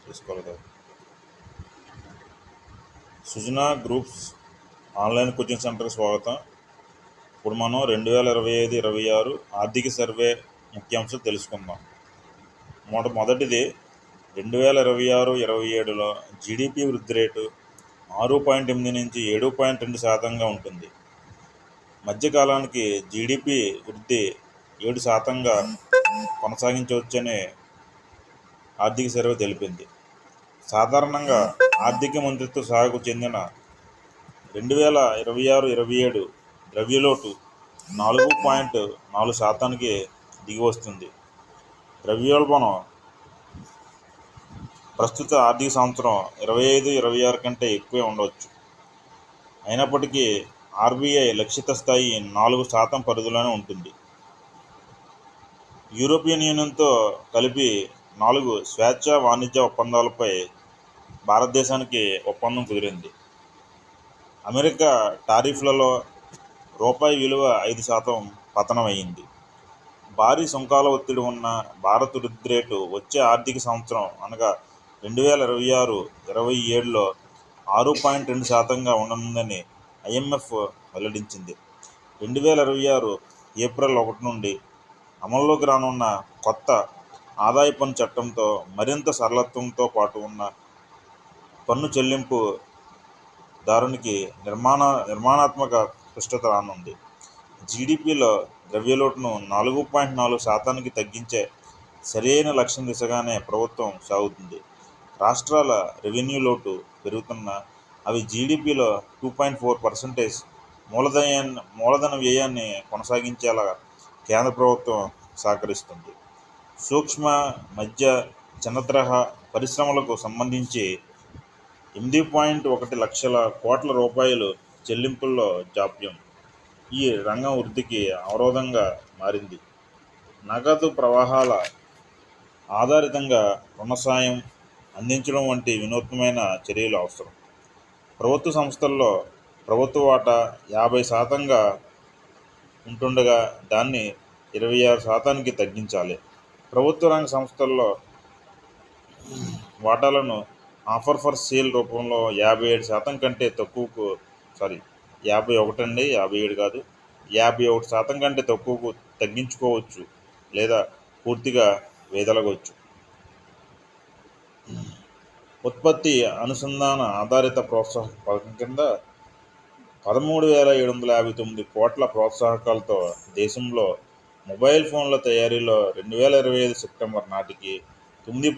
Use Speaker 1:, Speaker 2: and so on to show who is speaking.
Speaker 1: తీసుకోవాలి కదా. Sujana groups online coaching సెంటర్కి స్వాగతం. ఇప్పుడు మనం 2025-26 ఆర్థిక సర్వే ముఖ్యాంశాలు తెలుసుకుందాం. మొదటిది 2026-27లో జీడిపి వృద్ధి రేటు 6.8 నుంచి 7.2% ఉంటుంది. మధ్యకాలానికి జీడిపి వృద్ధి 7% కొనసాగించవచ్చని ఆర్థిక సర్వే తెలిపింది. సాధారణంగా ఆర్థిక మంత్రిత్వ శాఖకు చెందిన 2026-27 ద్రవ్యలోటు 4.4% దిగి వస్తుంది. ద్రవ్యోల్బణం ప్రస్తుత ఆర్థిక సంవత్సరం 25-26 కంటే ఎక్కువే ఉండవచ్చు. అయినప్పటికీ ఆర్బీఐ లక్షిత స్థాయి 4% పరిధిలోనే ఉంటుంది. యూరోపియన్ యూనియన్తో కలిపి 4 స్వేచ్ఛ వాణిజ్య ఒప్పందాలపై భారతదేశానికి ఒప్పందం కుదిరింది. అమెరికా టారిఫ్లలో రూపాయి విలువ 5% పతనం అయింది. భారీ సుంకాల ఒత్తిడి ఉన్న భారత వృద్ధి రేటు వచ్చే ఆర్థిక సంవత్సరం అనగా 2026-27లో 6.2%గా ఉండనుందని ఐఎంఎఫ్ వెల్లడించింది. 2026 ఏప్రిల్ 1 నుండి అమల్లోకి రానున్న కొత్త ఆదాయ పన్ను చట్టంతో మరింత సరళత్వంతో పాటు ఉన్న పన్ను చెల్లింపు దారునికి నిర్మాణాత్మక స్పష్టత రానుంది. జీడిపిలో ద్రవ్యలోటును 4.4%కి తగ్గించే సరైన లక్ష్యం దిశగానే ప్రభుత్వం సాగుతుంది. రాష్ట్రాల రెవెన్యూ లోటు పెరుగుతున్నా అవి జీడిపిలో 2.4% మూలధన వ్యయాన్ని కొనసాగించేలా కేంద్ర ప్రభుత్వం సహకరిస్తుంది. సూక్ష్మ, మధ్య, చిన్న తరహా పరిశ్రమలకు సంబంధించి 8.1 లక్షల కోట్ల రూపాయలు చెల్లింపుల్లో జాప్యం ఈ రంగం వృద్ధికి అవరోధంగా మారింది. నగదు ప్రవాహాల ఆధారితంగా రుణ సాయం అందించడం వంటి వినూత్నమైన చర్యలు అవసరం. ప్రభుత్వ సంస్థల్లో ప్రభుత్వ వాటా 50%గా ఉంటుండగా దాన్ని 26%కి తగ్గించాలి. ప్రభుత్వ రంగ సంస్థల్లో వాటాలను ఆఫర్ ఫర్ సేల్ రూపంలో 57% కంటే తక్కువకు 51% కంటే తక్కువకు తగ్గించుకోవచ్చు లేదా పూర్తిగా వేదలగొచ్చు. ఉత్పత్తి అనుసంధాన ఆధారిత ప్రోత్సాహక పథకం కింద 13,759 కోట్ల ప్రోత్సాహకాలతో దేశంలో మొబైల్ ఫోన్ల తయారీలో 2025 సెప్టెంబర్ నాటికి 9.